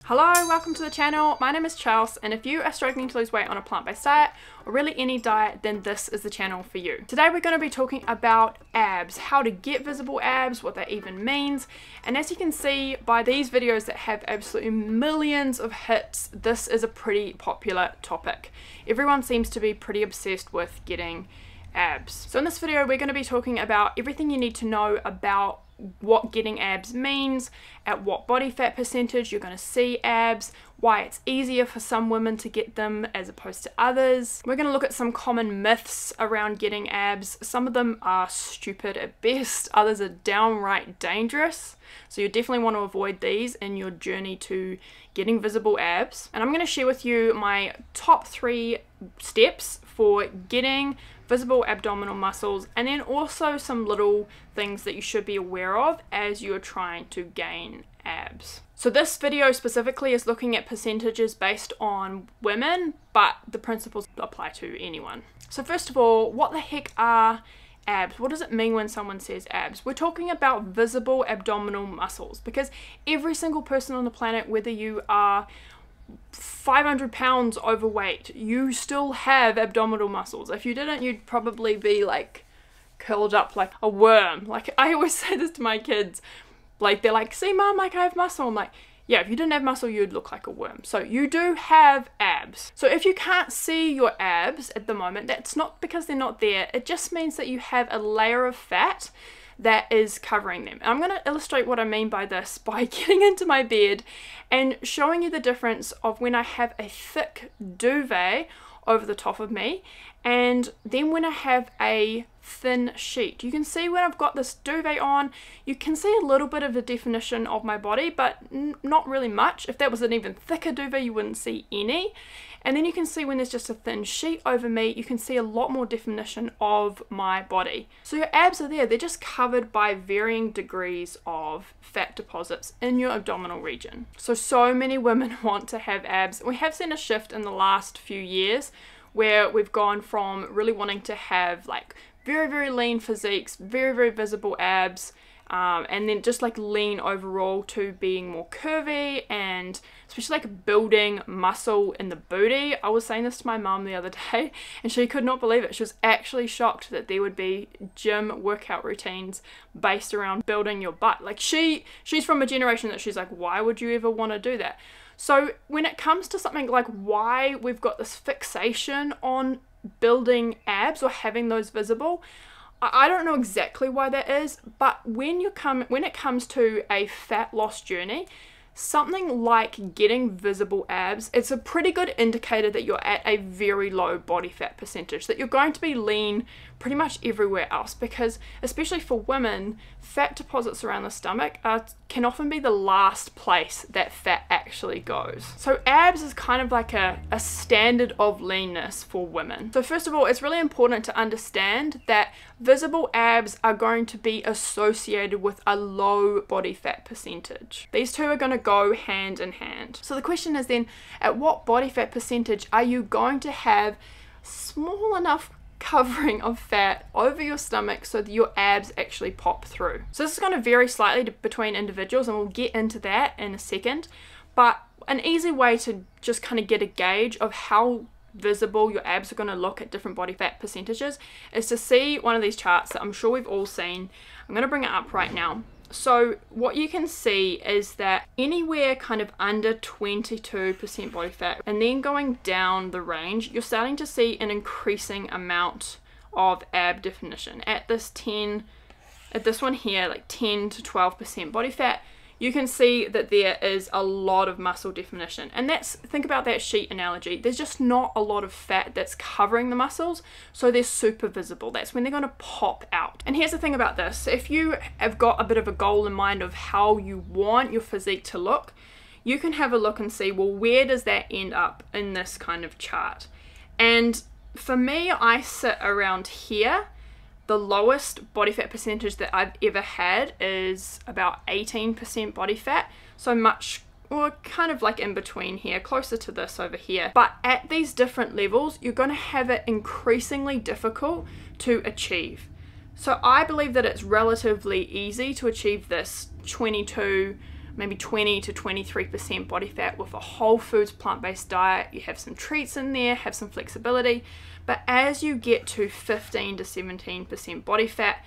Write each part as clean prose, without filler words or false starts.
Hello, welcome to the channel. My name is Chelsea, and if you are struggling to lose weight on a plant-based diet, or really any diet, then this is the channel for you. Today we're going to be talking about abs, how to get visible abs, what that even means, and as you can see by these videos that have absolutely millions of hits, this is a pretty popular topic. Everyone seems to be pretty obsessed with getting abs. So in this video we're going to be talking about everything you need to know about what getting abs means, at what body fat percentage you're going to see abs, why it's easier for some women to get them as opposed to others. We're going to look at some common myths around getting abs. Some of them are stupid at best, others are downright dangerous. So you definitely want to avoid these in your journey to getting visible abs. And I'm going to share with you my top 3 steps for getting visible abdominal muscles, and then also some little things that you should be aware of as you're trying to gain abs. So this video specifically is looking at percentages based on women, but the principles apply to anyone. So first of all, what the heck are abs? What does it mean when someone says abs? We're talking about visible abdominal muscles, because every single person on the planet, whether you are 500 pounds overweight, you still have abdominal muscles. If you didn't, you'd probably be like curled up like a worm. Like I always say this to my kids, like they're like, see mom, like I have muscle. I'm like, yeah, if you didn't have muscle, you'd look like a worm. So you do have abs. So if you can't see your abs at the moment, that's not because they're not there. It just means that you have a layer of fat that is covering them. And I'm going to illustrate what I mean by this by getting into my bed and showing you the difference of when I have a thick duvet over the top of me and then when I have a thin sheet. You can see when I've got this duvet on, you can see a little bit of the definition of my body, but not really much. If that was an even thicker duvet, you wouldn't see any. And then you can see when there's just a thin sheet over me, you can see a lot more definition of my body. So your abs are there, they're just covered by varying degrees of fat deposits in your abdominal region. So many women want to have abs. We have seen a shift in the last few years where we've gone from really wanting to have like very lean physiques, very visible abs, and then just like lean overall, to being more curvy and especially like building muscle in the booty. I was saying this to my mom the other day and she could not believe it. She was actually shocked that there would be gym workout routines based around building your butt. Like she's from a generation that she's like, why would you ever want to do that? So when it comes to something like why we've got this fixation on building abs or having those visible, I don't know exactly why that is, but when it comes to a fat loss journey, something like getting visible abs, it's a pretty good indicator that you're at a very low body fat percentage, that you're going to be lean pretty much everywhere else, because especially for women, fat deposits around the stomach can often be the last place that fat actually goes. So abs is kind of like a standard of leanness for women. So first of all, it's really important to understand that visible abs are going to be associated with a low body fat percentage. These two are going to go hand in hand. So the question is then, at what body fat percentage are you going to have small enough covering of fat over your stomach so that your abs actually pop through? So this is going to vary slightly between individuals, and we'll get into that in a second, but an easy way to just kind of get a gauge of how visible your abs are going to look at different body fat percentages is to see one of these charts that I'm sure we've all seen. I'm going to bring it up right now. So what you can see is that anywhere kind of under 22% body fat and then going down the range, you're starting to see an increasing amount of ab definition. At this one here, like 10 to 12% body fat, you can see that there is a lot of muscle definition. And think about that sheet analogy. There's just not a lot of fat that's covering the muscles, so they're super visible. That's when they're going to pop out. And here's the thing about this. If you have got a bit of a goal in mind of how you want your physique to look, you can have a look and see, well, where does that end up in this kind of chart? And for me, I sit around here. The lowest body fat percentage that I've ever had is about 18% body fat, so much, or kind of like in between here, closer to this over here. But at these different levels, you're going to have it increasingly difficult to achieve. So I believe that it's relatively easy to achieve this 22 maybe 20 to 23% body fat with a whole foods plant-based diet. You have some treats in there, have some flexibility, but as you get to 15 to 17% body fat,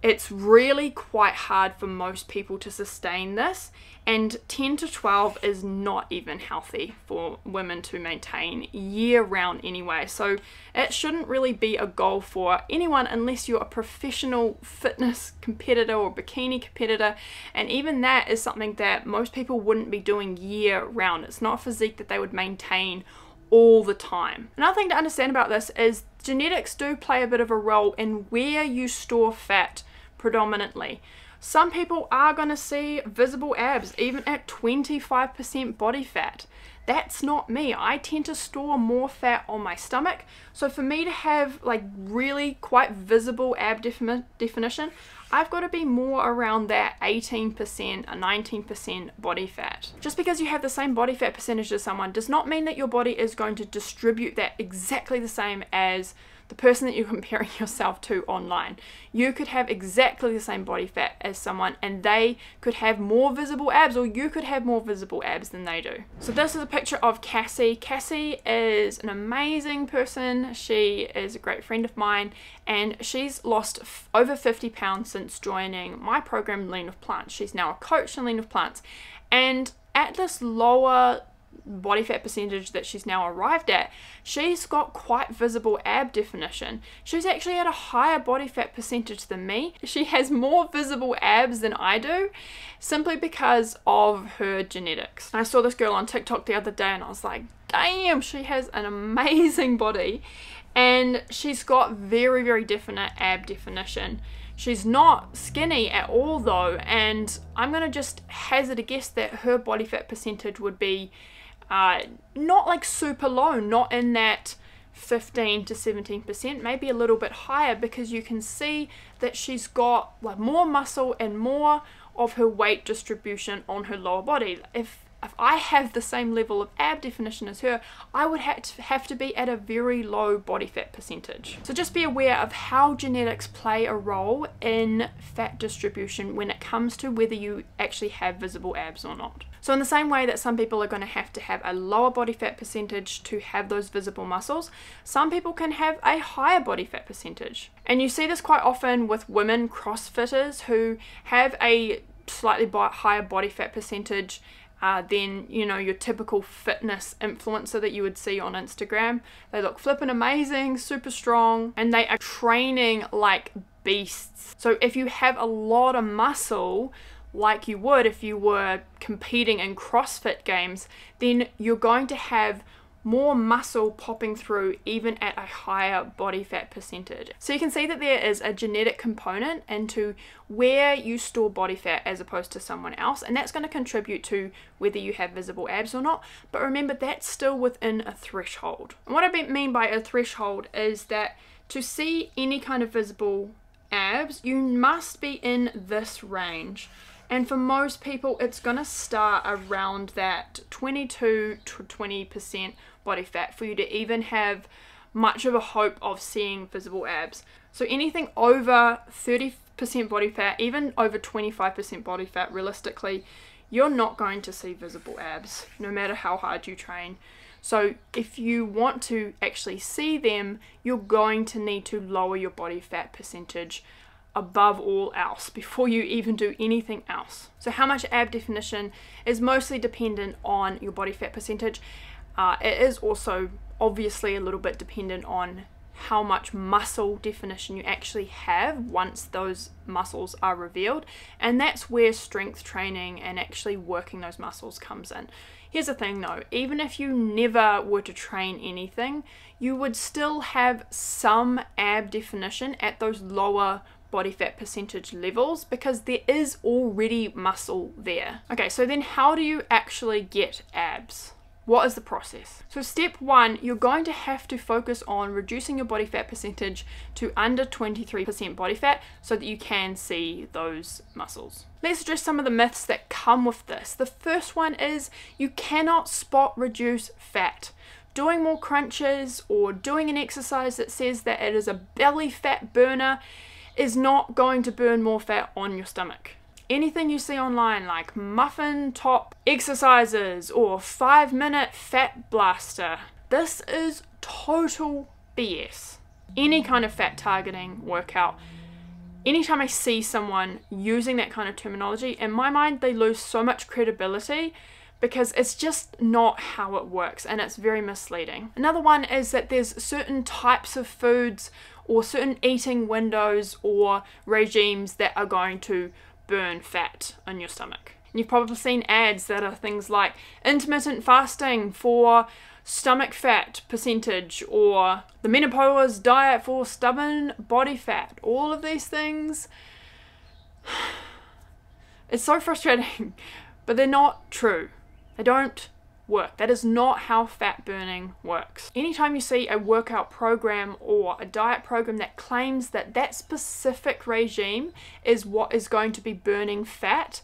it's really quite hard for most people to sustain this, and 10 to 12 is not even healthy for women to maintain year round anyway. So it shouldn't really be a goal for anyone unless you're a professional fitness competitor or bikini competitor, and even that is something that most people wouldn't be doing year round. It's not a physique that they would maintain all the time. Another thing to understand about this is genetics do play a bit of a role in where you store fat predominantly. Some people are going to see visible abs even at 25% body fat. That's not me. I tend to store more fat on my stomach, so for me to have like really quite visible ab definition, I've got to be more around that 18% or 19% body fat. Just because you have the same body fat percentage as someone does not mean that your body is going to distribute that exactly the same as the person that you're comparing yourself to online. You could have exactly the same body fat as someone and they could have more visible abs, or you could have more visible abs than they do. So this is a picture of Cassie. Cassie is an amazing person. She is a great friend of mine, and she's lost over 50 pounds since joining my program Lean with Plants. She's now a coach in Lean with Plants, and at this lower body fat percentage that she's now arrived at, she's got quite visible ab definition. She's actually at a higher body fat percentage than me. She has more visible abs than I do, simply because of her genetics. I saw this girl on TikTok the other day and I was like, damn, she has an amazing body, and she's got very, very definite ab definition. She's not skinny at all though, and I'm gonna just hazard a guess that her body fat percentage would be not like super low, not in that 15 to 17%, maybe a little bit higher, because you can see that she's got like more muscle and more of her weight distribution on her lower body. If I have the same level of ab definition as her, I would have to be at a very low body fat percentage. So just be aware of how genetics play a role in fat distribution when it comes to whether you actually have visible abs or not. So in the same way that some people are going to have a lower body fat percentage to have those visible muscles, some people can have a higher body fat percentage. And you see this quite often with women CrossFitters who have a slightly higher body fat percentage than, you know, your typical fitness influencer that you would see on Instagram. They look flippin' amazing, super strong, and they are training like beasts. So if you have a lot of muscle, like you would if you were competing in CrossFit games, then you're going to have more muscle popping through even at a higher body fat percentage. So you can see that there is a genetic component into where you store body fat as opposed to someone else, and that's going to contribute to whether you have visible abs or not. But remember, that's still within a threshold. And what I mean by a threshold is that to see any kind of visible abs, you must be in this range. And for most people, it's going to start around that 22 to 20% body fat for you to even have much of a hope of seeing visible abs. So anything over 30% body fat, even over 25% body fat, realistically, you're not going to see visible abs, no matter how hard you train. So if you want to actually see them, you're going to need to lower your body fat percentage above all else before you even do anything else. So how much ab definition is mostly dependent on your body fat percentage. It is also obviously a little bit dependent on how much muscle definition you actually have once those muscles are revealed, and that's where strength training and actually working those muscles comes in. Here's the thing though, even if you never were to train anything, you would still have some ab definition at those lower body fat percentage levels because there is already muscle there. Okay, so then how do you actually get abs? What is the process? So step one, you're going to have to focus on reducing your body fat percentage to under 23% body fat so that you can see those muscles. Let's address some of the myths that come with this. The first one is you cannot spot reduce fat. Doing more crunches or doing an exercise that says that it is a belly fat burner is not going to burn more fat on your stomach. anything you see online like muffin top exercises or 5-minute fat blaster, this is total BS. Any kind of fat targeting workout, anytime I see someone using that kind of terminology, in my mind they lose so much credibility because it's just not how it works and it's very misleading. Another one is that there's certain types of foods or certain eating windows or regimes that are going to burn fat on your stomach. And you've probably seen ads that are things like intermittent fasting for stomach fat percentage or the menopause diet for stubborn body fat. All of these things, it's so frustrating, but they're not true. They don't work. That is not how fat burning works. Anytime you see a workout program or a diet program that claims that that specific regime is what is going to be burning fat,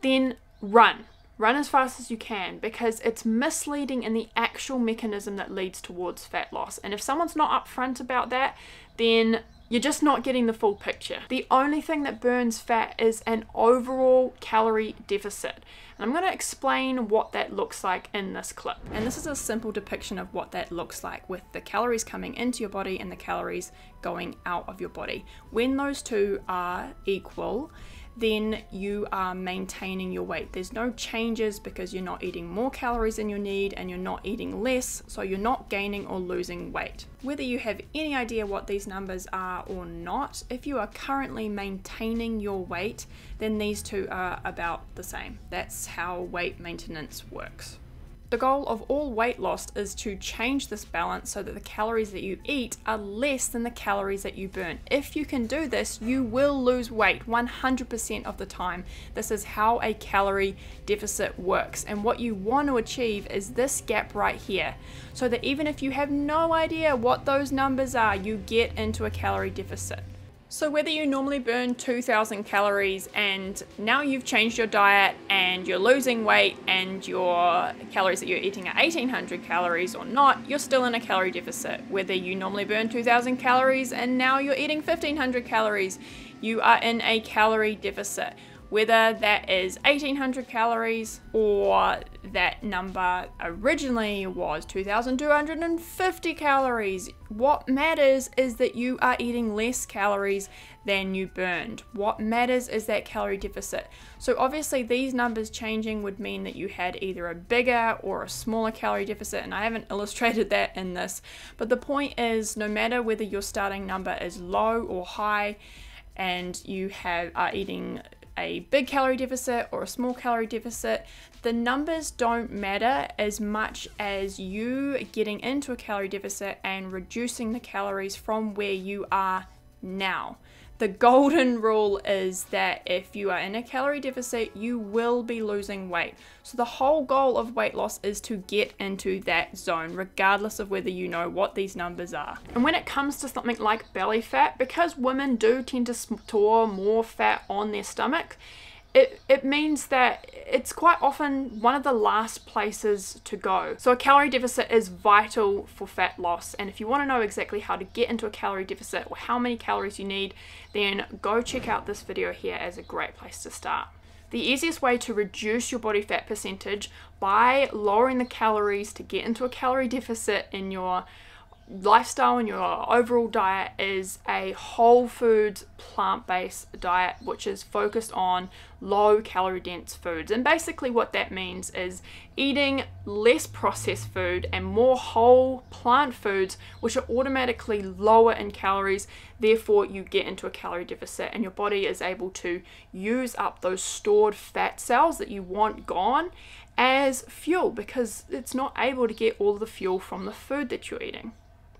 then run. Run as fast as you can, because it's misleading in the actual mechanism that leads towards fat loss. And if someone's not upfront about that, then you're just not getting the full picture. The only thing that burns fat is an overall calorie deficit. And I'm going to explain what that looks like in this clip. And this is a simple depiction of what that looks like, with the calories coming into your body and the calories going out of your body. When those two are equal, then you are maintaining your weight. There's no changes because you're not eating more calories than you need and you're not eating less, so you're not gaining or losing weight. Whether you have any idea what these numbers are or not, if you are currently maintaining your weight, then these two are about the same. That's how weight maintenance works. The goal of all weight loss is to change this balance so that the calories that you eat are less than the calories that you burn. If you can do this, you will lose weight 100% of the time. This is how a calorie deficit works. And what you want to achieve is this gap right here, so that even if you have no idea what those numbers are, you get into a calorie deficit. So whether you normally burn 2,000 calories and now you've changed your diet and you're losing weight and your calories that you're eating are 1,800 calories or not, you're still in a calorie deficit. Whether you normally burn 2,000 calories and now you're eating 1,500 calories, you are in a calorie deficit. Whether that is 1,800 calories or that number originally was 2,250 calories, what matters is that you are eating less calories than you burned. What matters is that calorie deficit. So obviously these numbers changing would mean that you had either a bigger or a smaller calorie deficit, and I haven't illustrated that in this, but the point is, no matter whether your starting number is low or high and you are eating a big calorie deficit or a small calorie deficit, the numbers don't matter as much as you getting into a calorie deficit and reducing the calories from where you are now. The golden rule is that if you are in a calorie deficit, you will be losing weight. So the whole goal of weight loss is to get into that zone, regardless of whether you know what these numbers are. And when it comes to something like belly fat, because women do tend to store more fat on their stomach, it means that it's quite often one of the last places to go. So a calorie deficit is vital for fat loss, and if you want to know exactly how to get into a calorie deficit or how many calories you need, then go check out this video here as a great place to start. The easiest way to reduce your body fat percentage by lowering the calories to get into a calorie deficit in your lifestyle and your overall diet is a whole foods plant-based diet, which is focused on low calorie dense foods. And basically what that means is eating less processed food and more whole plant foods, which are automatically lower in calories. Therefore you get into a calorie deficit and your body is able to use up those stored fat cells that you want gone as fuel, because it's not able to get all the fuel from the food that you're eating.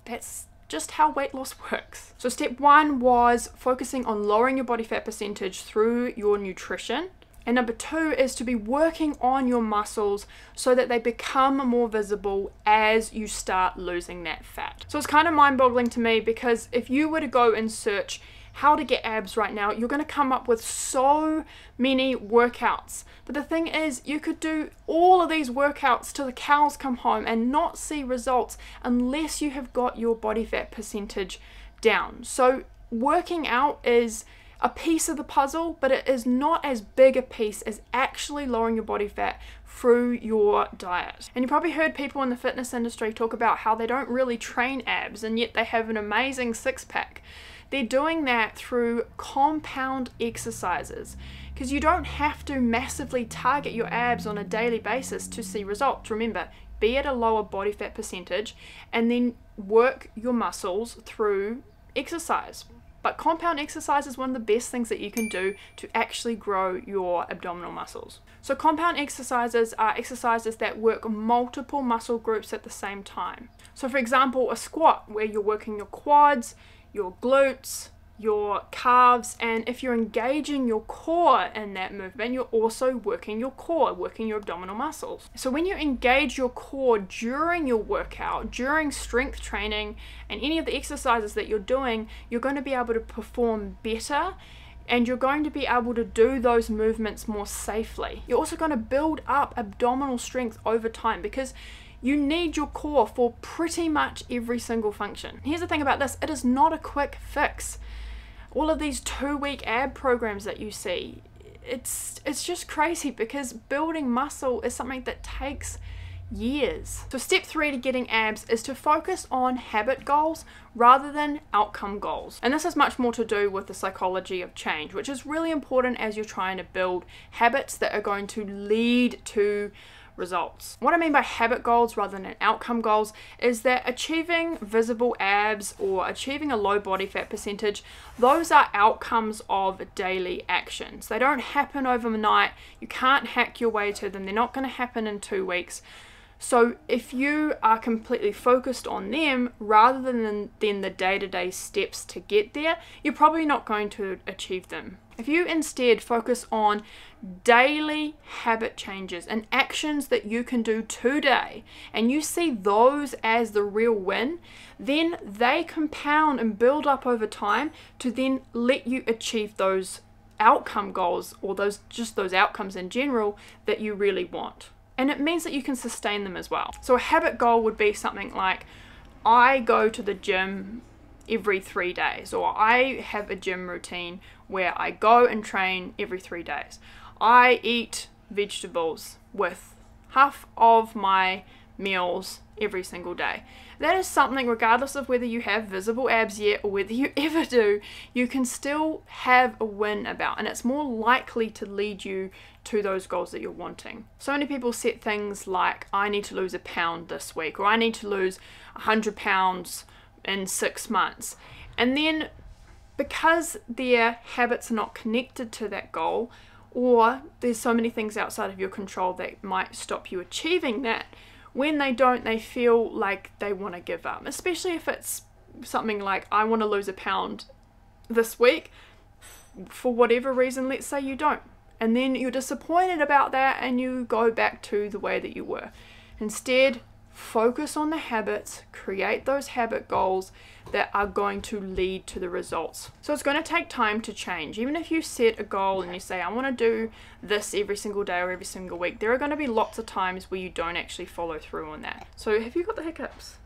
That's just how weight loss works. So step one was focusing on lowering your body fat percentage through your nutrition. And number two is to be working on your muscles so that they become more visible as you start losing that fat. So it's kind of mind-boggling to me, because if you were to go and search how to get abs right now, you're going to come up with so many workouts. But the thing is, you could do all of these workouts till the cows come home and not see results unless you have got your body fat percentage down. So working out is a piece of the puzzle, but it is not as big a piece as actually lowering your body fat through your diet. And you probably heard people in the fitness industry talk about how they don't really train abs and yet they have an amazing six-pack. They're doing that through compound exercises, because you don't have to massively target your abs on a daily basis to see results. Remember, be at a lower body fat percentage and then work your muscles through exercise. But compound exercise is one of the best things that you can do to actually grow your abdominal muscles. So compound exercises are exercises that work multiple muscle groups at the same time. So for example, a squat where you're working your quads, your glutes, your calves, and if you're engaging your core in that movement, you're also working your core, working your abdominal muscles. So when you engage your core during your workout, during strength training, and any of the exercises that you're doing, you're going to be able to perform better, and you're going to be able to do those movements more safely. You're also going to build up abdominal strength over time, because you need your core for pretty much every single function. Here's the thing about this, it is not a quick fix. All of these 2-week ab programs that you see, it's just crazy, because building muscle is something that takes years. So step 3 to getting abs is to focus on habit goals rather than outcome goals. And this has much more to do with the psychology of change, which is really important as you're trying to build habits that are going to lead to results. What I mean by habit goals rather than outcome goals is that achieving visible abs or achieving a low body fat percentage, those are outcomes of daily actions. They don't happen overnight. You can't hack your way to them. They're not going to happen in 2 weeks. So if you are completely focused on them rather than the day-to-day steps to get there, you're probably not going to achieve them. If you instead focus on daily habit changes and actions that you can do today, and you see those as the real win, then they compound and build up over time to then let you achieve those outcome goals, or those outcomes in general that you really want. And it means that you can sustain them as well. So a habit goal would be something like, I go to the gym every 3 days, or I have a gym routine where I go and train every 3 days. I eat vegetables with half of my meals every single day. That is something, regardless of whether you have visible abs yet or whether you ever do, you can still have a win about, and it's more likely to lead you to those goals that you're wanting. So many people set things like, I need to lose a pound this week, or I need to lose 100 pounds in 6 months. And then because their habits are not connected to that goal, or there's so many things outside of your control that might stop you achieving that, when they don't, they feel like they want to give up. Especially if it's something like, I want to lose a pound this week, for whatever reason, let's say you don't. And then you're disappointed about that and you go back to the way that you were. Instead, focus on the habits, create those habit goals that are going to lead to the results. So it's going to take time to change. Even if you set a goal and you say, I want to do this every single day or every single week, there are going to be lots of times where you don't actually follow through on that. So have you got the hiccups?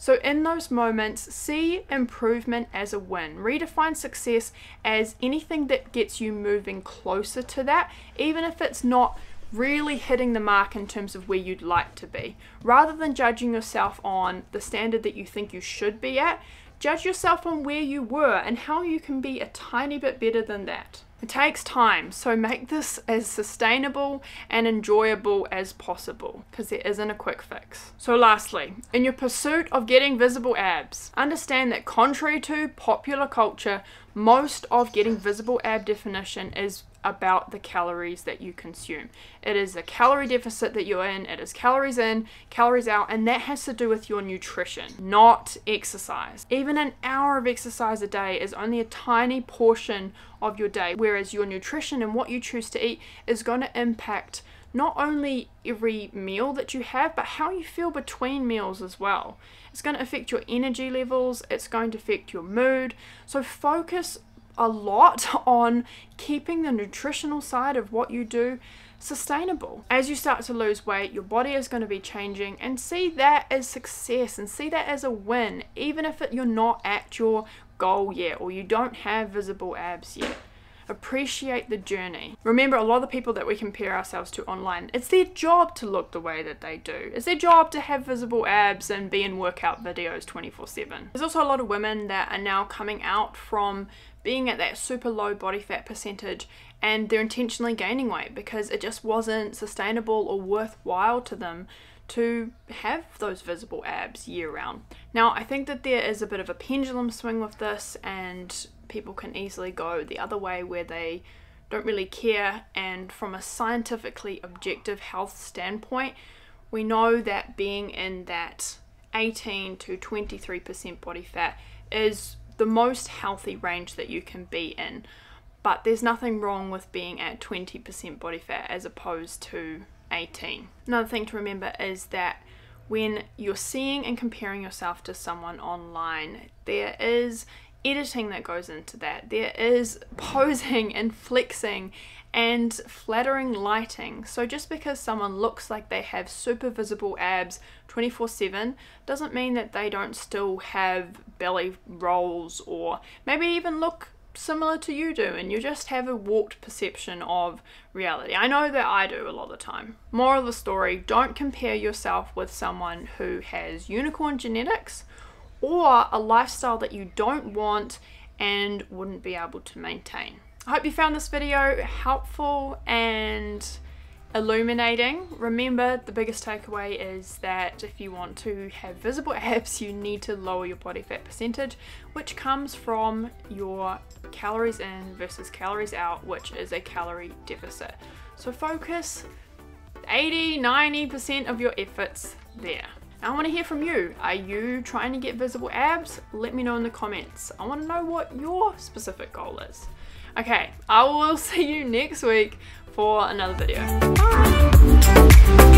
So in those moments, see improvement as a win. Redefine success as anything that gets you moving closer to that, even if it's not really hitting the mark in terms of where you'd like to be. Rather than judging yourself on the standard that you think you should be at, judge yourself on where you were and how you can be a tiny bit better than that. It takes time, so make this as sustainable and enjoyable as possible, because there isn't a quick fix. So lastly, in your pursuit of getting visible abs, understand that contrary to popular culture, most of getting visible ab definition is about the calories that you consume. It is a calorie deficit that you're in. It is calories in, calories out, and that has to do with your nutrition, not exercise. Even an hour of exercise a day is only a tiny portion of your day, whereas your nutrition and what you choose to eat is going to impact not only every meal that you have, but how you feel between meals as well. It's going to affect your energy levels, it's going to affect your mood. So focus a lot on keeping the nutritional side of what you do sustainable. As you start to lose weight, your body is going to be changing, and see that as success and see that as a win, even if you're not at your goal yet, or you don't have visible abs yet, appreciate the journey. Remember, a lot of the people that we compare ourselves to online, it's their job to look the way that they do. It's their job to have visible abs and be in workout videos 24/7. There's also a lot of women that are now coming out from being at that super low body fat percentage, and they're intentionally gaining weight because it just wasn't sustainable or worthwhile to them to have those visible abs year round. Now, I think that there is a bit of a pendulum swing with this, and people can easily go the other way where they don't really care. And from a scientifically objective health standpoint, we know that being in that 18 to 23% body fat is the most healthy range that you can be in. But there's nothing wrong with being at 20% body fat as opposed to 18. Another thing to remember is that when you're seeing and comparing yourself to someone online, there is editing that goes into that. There is posing and flexing and flattering lighting. So just because someone looks like they have super visible abs 24/7 doesn't mean that they don't still have belly rolls, or maybe even look similar to you do, and you just have a warped perception of reality. I know that I do a lot of the time. Moral of the story, don't compare yourself with someone who has unicorn genetics or a lifestyle that you don't want and wouldn't be able to maintain. I hope you found this video helpful and illuminating. Remember, the biggest takeaway is that if you want to have visible abs, you need to lower your body fat percentage, which comes from your calories in versus calories out, which is a calorie deficit. So focus 80-90% of your efforts there. I want to hear from you. Are you trying to get visible abs? Let me know in the comments. I want to know what your specific goal is. Okay, I will see you next week for another video. Bye!